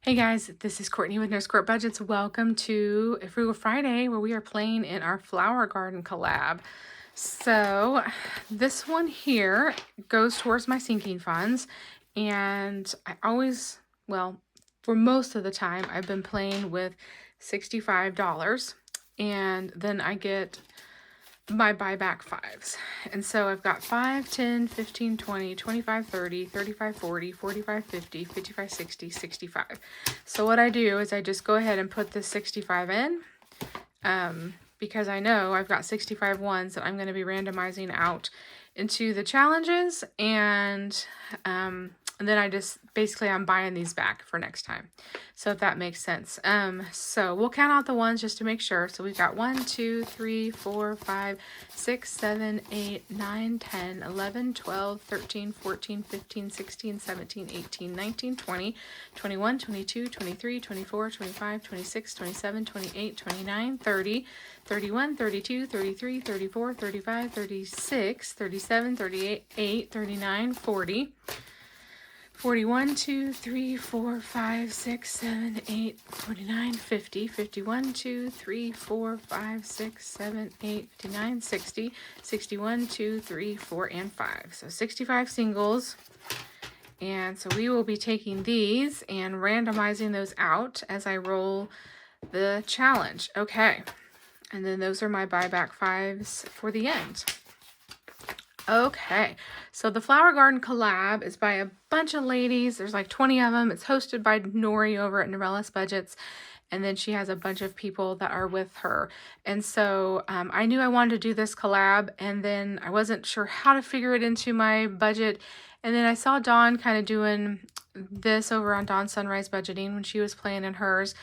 Hey guys, this is Courtney with Nurse Court Budgets. Welcome to a Frugal Friday where we are playing in our Flower Garden Collab. So this one here goes towards my sinking funds, and I always, well, for most of the time, I've been playing with $65, and then I get my buyback fives. And so I've got 5, 10, 15, 20, 25, 30, 35, 40, 45, 50, 55, 60, 65. So what I do is I just go ahead and put this 65 in because I know I've got 65 ones that I'm going to be randomizing out into the challenges, and then I just basically I'm buying these back for next time. So if that makes sense. So we'll count out the ones just to make sure. So we've got 1, 2, 3, 4, 5, 6, 7, 8, 9, 10, 11, 12, 13, 14, 15, 16, 17, 18, 19, 20, 21, 22, 23, 24, 25, 26, 27, 28, 29, 30, 31, 32, 33, 34, 35, 36, 37, 38, 39, 40. 41, 2, 3, 4, 5, 6, 7, 8, 49, 50, 51, 2, 3, 4, 5, 6, 7, 8, 59, 60, 61, 2, 3, 4, and 5. So 65 singles. And so we will be taking these and randomizing those out as I roll the challenge. Okay. And then those are my buyback fives for the end. Okay, so the Flower Garden Collab is by a bunch of ladies. There's like 20 of them. It's hosted by Nori over at Norella's Budgets. And then she has a bunch of people that are with her. And so I knew I wanted to do this collab, and then I wasn't sure how to figure it into my budget. And then I saw Dawn kind of doing this over on Dawn Sunrise Budgeting when she was playing in hers.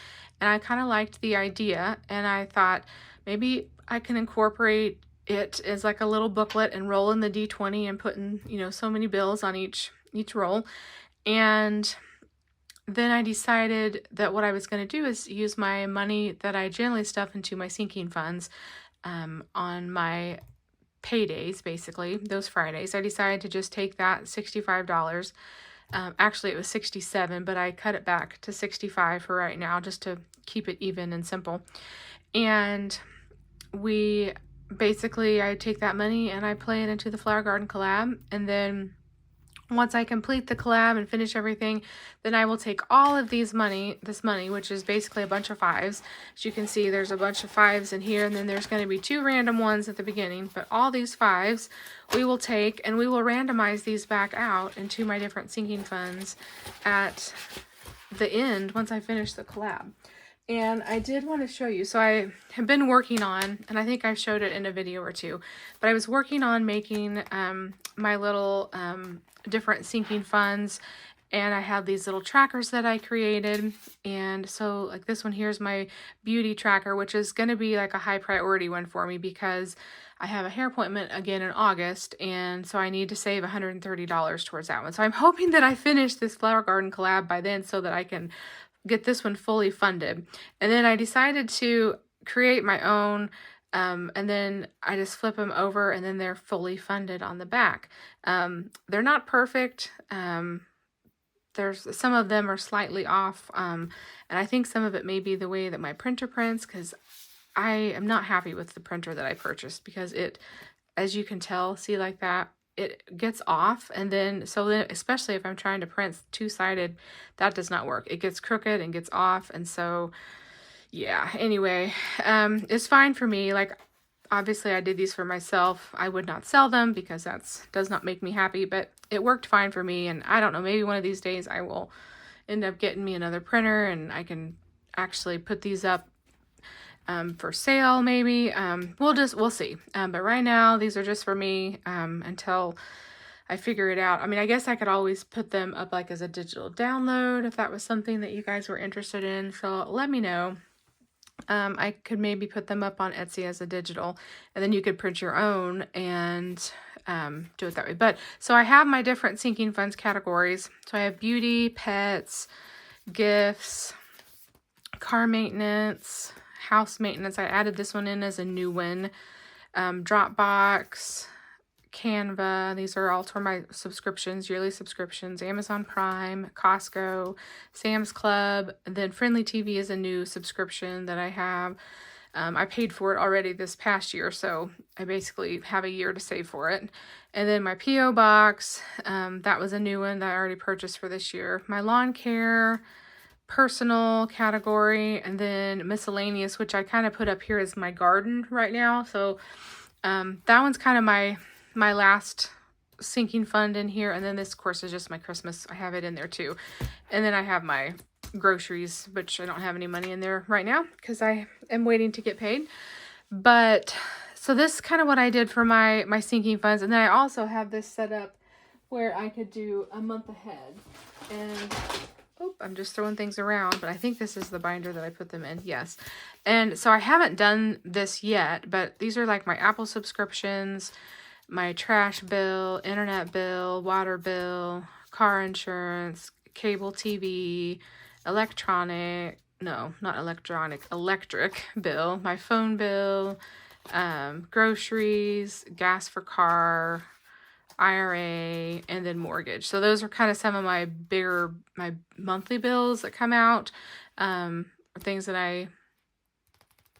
And I kind of liked the idea. And I thought maybe I can incorporate it as like a little booklet and roll in the D20 and putting, so many bills on each roll. And then I decided that what I was going to do is use my money that I generally stuff into my sinking funds on my paydays, basically, those Fridays. I decided to just take that $65. Actually, it was 67, but I cut it back to 65 for right now just to keep it even and simple. And basically, I take that money and I play it into the Flower Garden Collab, and then once I complete the collab and finish everything, then I will take all of this money, which is basically a bunch of fives. As you can see, there's a bunch of fives in here, and then there's going to be 2 random ones at the beginning, but all these fives we will take and we will randomize these back out into my different sinking funds at the end once I finish the collab. And I did want to show you, so I have been working on, and I think I've showed it in a video or two, but I was working on making my little different sinking funds, and I have these little trackers that I created. And so like this one here is my beauty tracker, which is going to be like a high priority one for me because I have a hair appointment again in August, and so I need to save $130 towards that one. So I'm hoping that I finish this Flower Garden collab by then so that I can get this one fully funded. And then I decided to create my own, and then I just flip them over, and then they're fully funded on the back. They're not perfect. There's some of them are slightly off, and I think some of it may be the way that my printer prints, because I am not happy with the printer that I purchased, because it, as you can tell, see like that, it gets off, and then especially if I'm trying to print two-sided, that does not work. It gets crooked and gets off, and so yeah, anyway, it's fine for me. Like, obviously I did these for myself. I would not sell them because does not make me happy, but it worked fine for me. And I don't know, maybe one of these days I will end up getting me another printer and I can actually put these up for sale, maybe. We'll see. But right now, these are just for me until I figure it out. I mean, I guess I could always put them up like as a digital download if that was something that you guys were interested in. So let me know. I could maybe put them up on Etsy as a digital, and then you could print your own and do it that way. But so I have my different sinking funds categories. So I have beauty, pets, gifts, car maintenance, house maintenance. I added this one in as a new one. Dropbox, Canva. These are all toward my subscriptions, yearly subscriptions, Amazon Prime, Costco, Sam's Club. And then Friendly TV is a new subscription that I have. I paid for it already this past year, so I basically have a year to save for it. And then my P.O. box, that was a new one that I already purchased for this year. My lawn care, personal category, and then miscellaneous, which I kind of put up here as my garden right now. So that one's kind of my last sinking fund in here. And then this, of course, is just my Christmas. I have it in there too. And then I have my groceries, which I don't have any money in there right now because I am waiting to get paid. But so this is kind of what I did for my sinking funds. And then I also have this set up where I could do a month ahead. And I'm just throwing things around, but I think this is the binder that I put them in. Yes. And so I haven't done this yet, but these are like my Apple subscriptions, my trash bill, internet bill, water bill, car insurance, cable TV, electric bill, my phone bill, groceries, gas for car, IRA, and then mortgage. So those are kind of some of my monthly bills that come out, things that I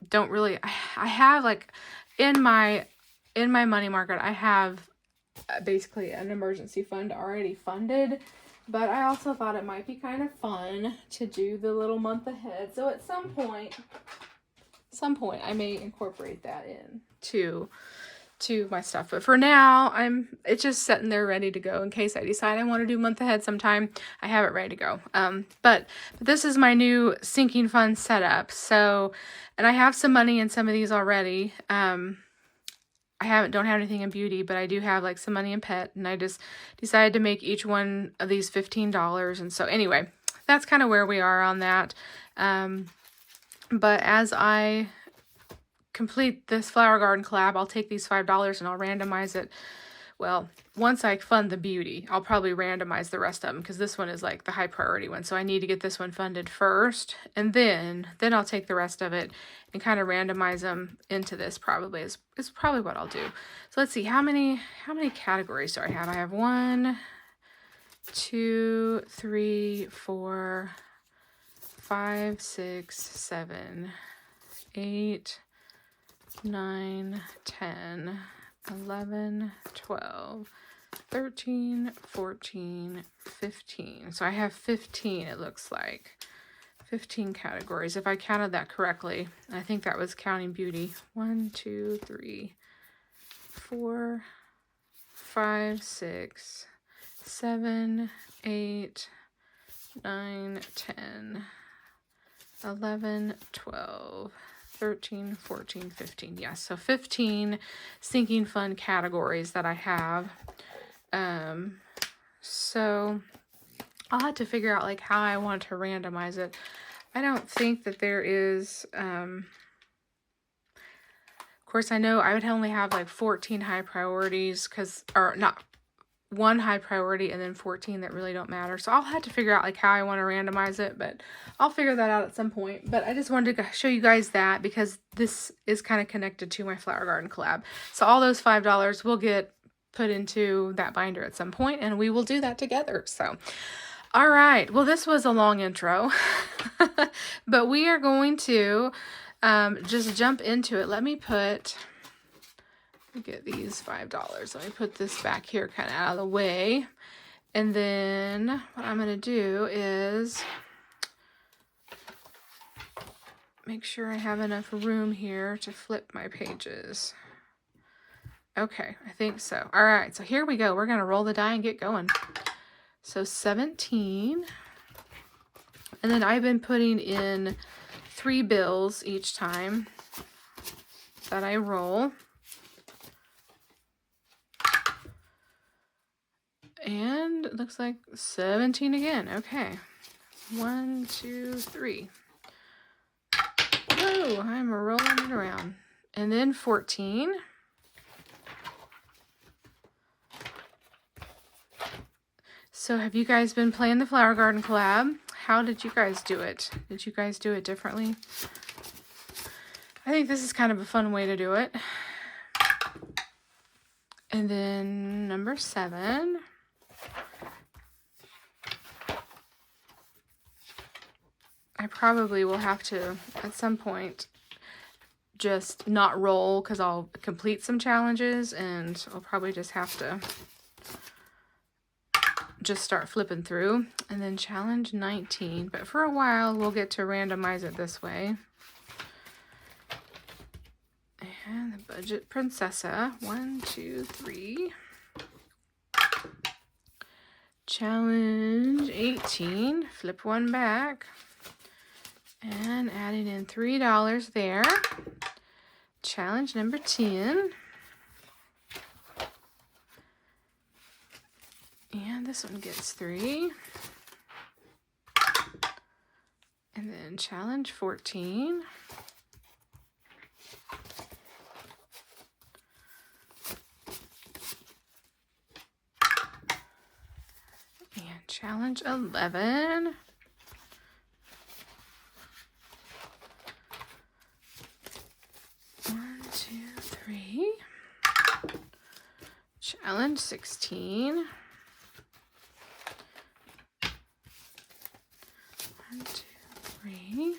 don't really, I have like in my money market, I have basically an emergency fund already funded, but I also thought it might be kind of fun to do the little month ahead. So at some point I may incorporate that in to my stuff. But for now, it's just sitting there ready to go in case I decide I want to do month ahead sometime. I have it ready to go. But this is my new sinking fund setup. So, and I have some money in some of these already. I don't have anything in beauty, but I do have like some money in pet, and I just decided to make each one of these $15. And so anyway, that's kind of where we are on that. But as I complete this Flower Garden collab, I'll take these $5 and I'll randomize it. Well, once I fund the beauty, I'll probably randomize the rest of them because this one is like the high priority one. So I need to get this one funded first, and then I'll take the rest of it and kind of randomize them into this. Probably is probably what I'll do. So let's see, how many categories do I have? I have 1, 2, 3, 4, 5, 6, 7, 8, 9, 10, 11, 12, 13, 14, 15. So I have 15, it looks like. 15 categories, if I counted that correctly. I think that was counting beauty. 1, 2, 3, 4, 5, 6, 7, 8, 9, 10, 11, 12, 13, 14, 15. Yes, so 15 sinking fund categories that I have. So I'll have to figure out like how I want to randomize it. I don't think that there is, of course I know I would only have like 14 high priorities or not, one high priority and then 14 that really don't matter. So I'll have to figure out like how I want to randomize it, but I'll figure that out at some point. But I just wanted to show you guys that because this is kind of connected to my Flower Garden collab. So all those $5 will get put into that binder at some point, and we will do that together. So, all right. Well, this was a long intro, but we are going to just jump into it. Let me get these $5. Let me put this back here kind of out of the way. And then what I'm going to do is make sure I have enough room here to flip my pages. Okay, I think so. All right, so here we go. We're going to roll the die and get going. So 17. And then I've been putting in 3 bills each time that I roll. And it looks like 17 again. Okay. 1, 2, 3. Whoa, I'm rolling it around. And then 14. So have you guys been playing the Flower Garden collab? How did you guys do it? Did you guys do it differently? I think this is kind of a fun way to do it. And then number 7. I probably will have to, at some point, just not roll because I'll complete some challenges, and I'll probably just have to just start flipping through. And then challenge 19. But for a while, we'll get to randomize it this way. And the budget princessa. 1, 2, 3. Challenge 18. Flip one back. And adding in $3 there. Challenge number 10. And this one gets 3. And then challenge 14. And challenge 11. Challenge 16. 1, 2, 3.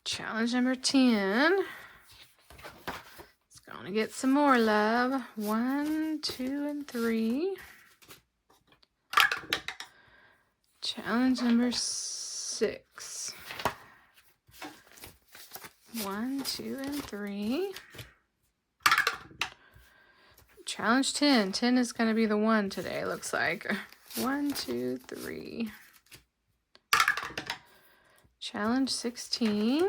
Challenge number 10. It's going to get some more love. 1, 2, and 3. Challenge number 6. 1, 2, and 3. Challenge 10. 10 is going to be the one today, looks like. 1, 2, 3. Challenge 16.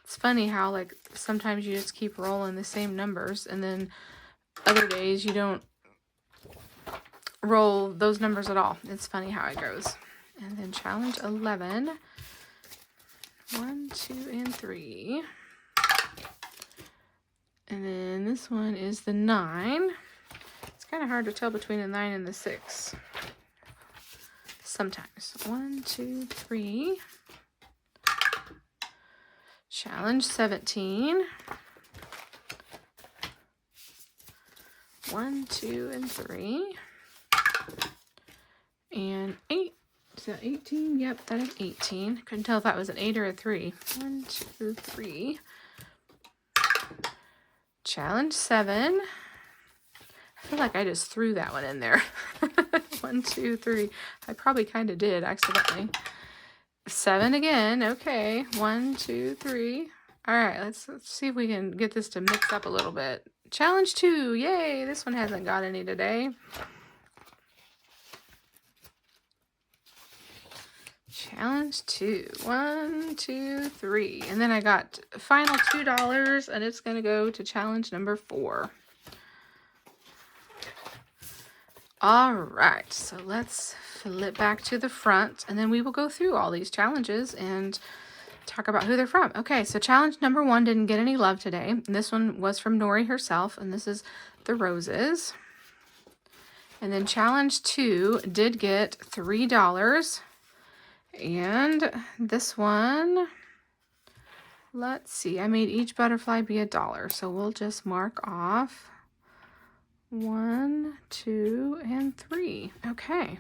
It's funny how, like, sometimes you just keep rolling the same numbers, and then other days you don't roll those numbers at all. It's funny how it goes. And then challenge 11. 1, 2, and 3. And then this one is the 9. It's kind of hard to tell between the 9 and the 6. Sometimes. 1, 2, 3. Challenge 17. 1, 2, and 3. And 8. Is that 18? Yep, that is 18. Couldn't tell if that was an 8 or a 3. 1, 2, 3. Challenge 7. I feel like I just threw that one in there. 1, 2, 3. I probably kind of did accidentally. 7 again. Okay. 1, 2, 3. All right. Let's see if we can get this to mix up a little bit. Challenge 2. Yay. This one hasn't got any today. Challenge 2. 1, 2, 3. And then I got final $2, and it's going to go to challenge number 4. All right. So let's flip back to the front, and then we will go through all these challenges and talk about who they're from. Okay. So challenge number 1 didn't get any love today. And this one was from Nori herself, and this is the roses. And then challenge 2 did get $3. And this one, let's see, I made each butterfly be $1. So we'll just mark off 1, 2, and 3. Okay.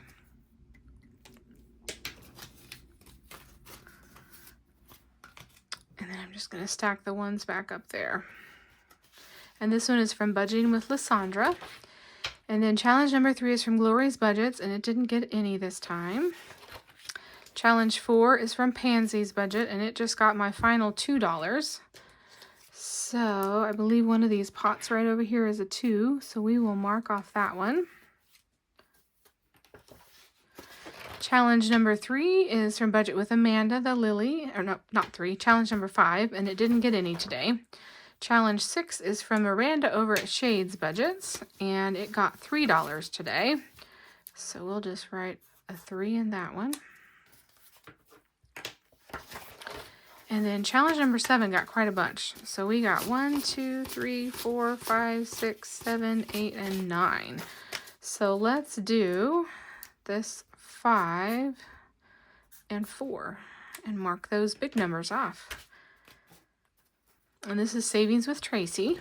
And then I'm just going to stack the ones back up there. And this one is from Budgeting with Lysandra. And then challenge number 3 is from Glory's Budgets, and it didn't get any this time. Challenge 4 is from Pansy's Budget, and it just got my final $2. So I believe one of these pots right over here is a 2, so we will mark off that one. Challenge number 3 is from Budget with Amanda, the Lily, or no, not 3, challenge number 5, and it didn't get any today. Challenge 6 is from Miranda over at Shade's Budgets, and it got $3 today. So we'll just write a 3 in that one. And then challenge number 7 got quite a bunch. So we got 1, 2, 3, 4, 5, 6, 7, 8, and 9. So let's do this 5 and 4 and mark those big numbers off. And this is Savings with Tracy.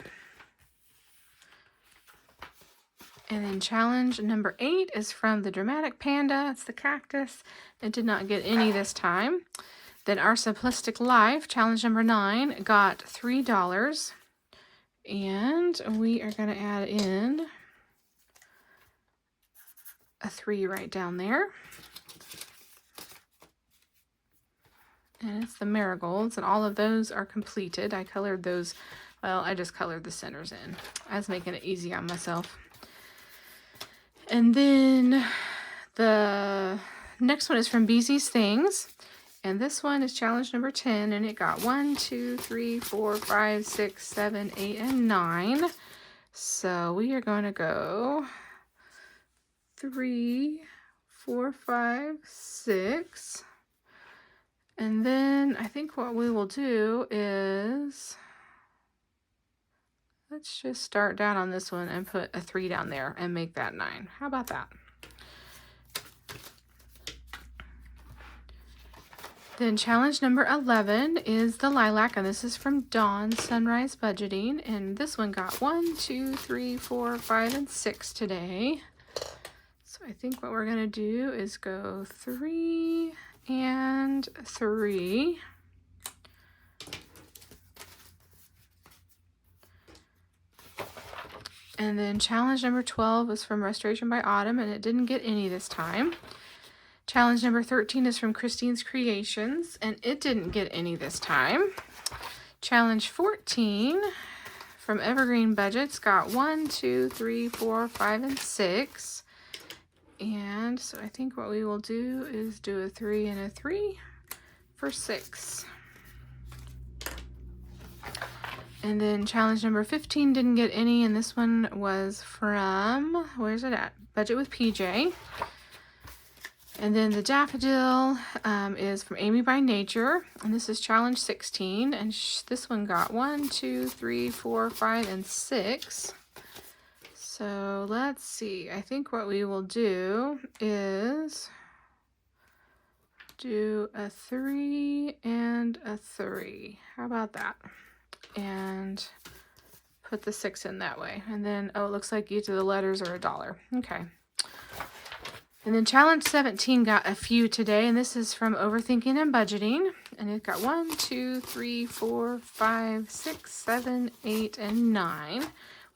And then challenge number 8 is from the Dramatic Panda. It's the cactus. It did not get any this time. Then Our Simplistic Life, challenge number 9, got $3. And we are going to add in a 3 right down there. And it's the marigolds, and all of those are completed. I colored those, well, I just colored the centers in. I was making it easy on myself. And then the next one is from Beezy's Things. And this one is challenge number 10, and it got 1, 2, 3, 4, 5, 6, 7, 8, and 9. So we are going to go 3, 4, 5, 6. And then I think what we will do is, let's just start down on this one and put a 3 down there and make that 9. How about that? Then challenge number 11 is the lilac, and this is from Dawn Sunrise Budgeting. And this one got 1, 2, 3, 4, 5, and 6 today. So I think what we're going to do is go 3 and 3. And then challenge number 12 is from Restoration by Autumn, and it didn't get any this time. Challenge number 13 is from Christine's Creations, and it didn't get any this time. Challenge 14 from Evergreen Budgets got 1, 2, 3, 4, 5, and 6. And so I think what we will do is do a 3 and a 3 for 6. And then challenge number 15 didn't get any, and this one was from, where's it at? Budget with PJ. And then the daffodil is from Amy by Nature, and this is challenge 16, and this one got 1, 2, 3, 4, 5, and 6. So let's see, I think what we will do is do a 3 and a 3. How about that? And put the 6 in that way. And then, oh, it looks like each of the letters are $1. Okay. And then challenge 17 got a few today, and this is from Overthinking and Budgeting. And it got 1, 2, 3, 4, 5, 6, 7, 8, and 9.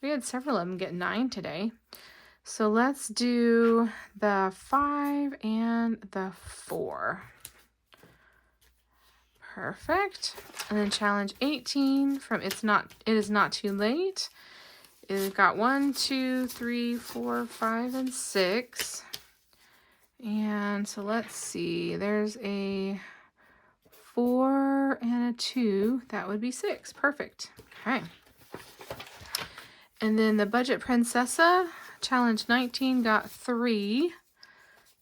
We had several of them get 9 today. So let's do the 5 and the 4. Perfect. And then challenge 18 from It Is Not Too Late. It got 1, 2, 3, 4, 5, and 6. And so let's see. There's a 4 and a 2. That would be 6. Perfect. Okay. And then the Budget Princessa, challenge 19 got 3.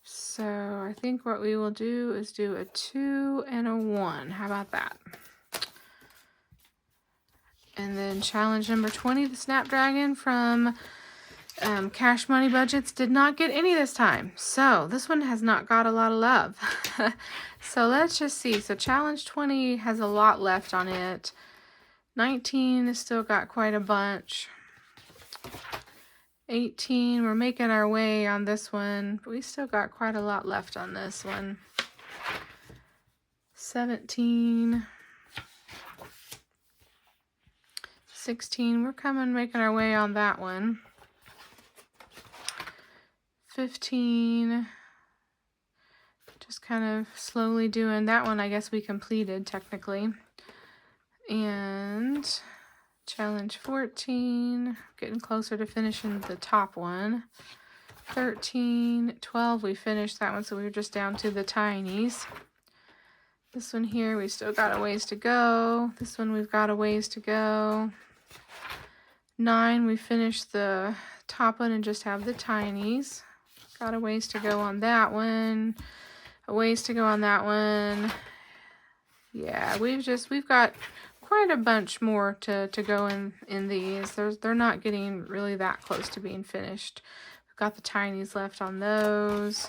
So I think what we will do is do a 2 and a 1. How about that? And then challenge number 20, the Snapdragon from Cash Money Budgets, did not get any this time. So this one has not got a lot of love. So let's just see. So challenge 20 has a lot left on it. 19 has still got quite a bunch. 18, we're making our way on this one, but we still got quite a lot left on this one. 17, 16, we're making our way on that one. 15, just kind of slowly doing that one. I guess we completed technically. And challenge 14, getting closer to finishing the top one. 13, 12, we finished that one, so we were just down to the tinies. This one here, we still got a ways to go. This one, we've got a ways to go. 9, we finished the top one and just have the tinies. Got a ways to go on that one. A ways to go on that one. Yeah, we've got quite a bunch more to go in these. They're not getting really that close to being finished. We've got the tinies left on those.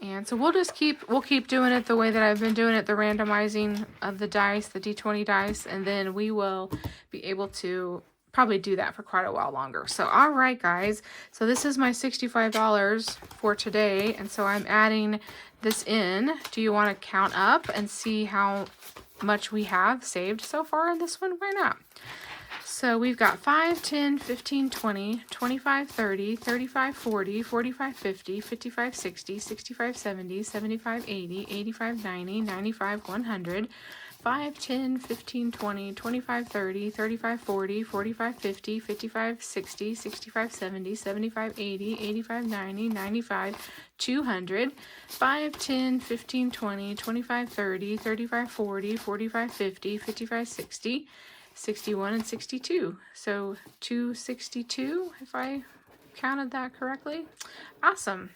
And so we'll keep doing it the way that I've been doing it, the randomizing of the dice, the D20 dice, and then we will be able to probably do that for quite a while longer. So, all right, guys. So this is my $65 for today. And so I'm adding this in. Do you want to count up and see how much we have saved so far in this one? Why not? So we've got 5, 10, 15, 20, 25, 30, 35, 40, 45, 50, 55, 60, 65, 70, 75, 80, 85, 90, 95, 100, 5, 10, 15, 20, 25, 30, 35, 40, 45, 50, 55, 60, 65, 70, 75, 80, 85, 90, 95, 200, 5, 10, 15, 20, 25, 30, 35, 40, 45, 50, 55, 60, 61 and 62. So 262, if I counted that correctly. Awesome.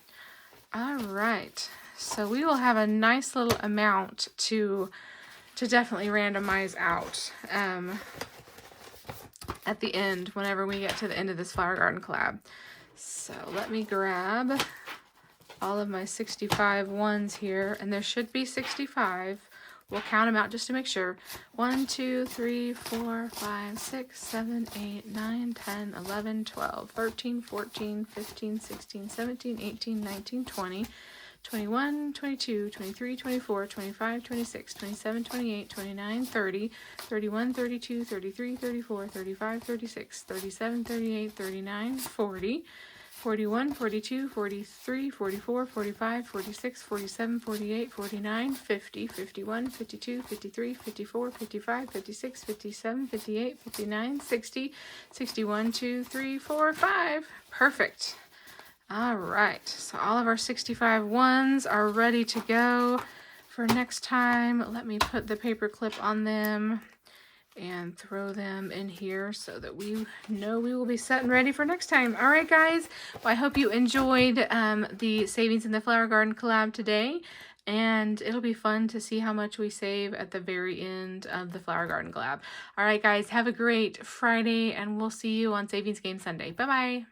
All right. So we will have a nice little amount to definitely randomize out at the end, whenever we get to the end of this Flower Garden collab. So let me grab all of my 65 ones here, and there should be 65. We'll count them out just to make sure. 1, 2, 3, 4, 5, 6, 7, 8, 9, 10, 11, 12, 13, 14, 15, 16, 17, 18, 19, 20, 21, 22, 23, 24, 25, 26, 27, 28, 29, 30, 31, 32, 33, 34, 35, 36, 37, 38, 39, 40, 41, 42, 43, 44, 45, 46, 47, 48, 49, 50, 51, 52, 53, 54, 55, 56, 57, 58, 59, 60, 61, 2, 3, 4, 5. Perfect. All right. So all of our 65 ones are ready to go for next time. Let me put the paper clip on them and throw them in here so that we know we will be set and ready for next time. All right, guys. Well, I hope you enjoyed the Savings in the Flower Garden collab today. And it'll be fun to see how much we save at the very end of the Flower Garden collab. All right, guys. Have a great Friday, and we'll see you on Savings Game Sunday. Bye-bye.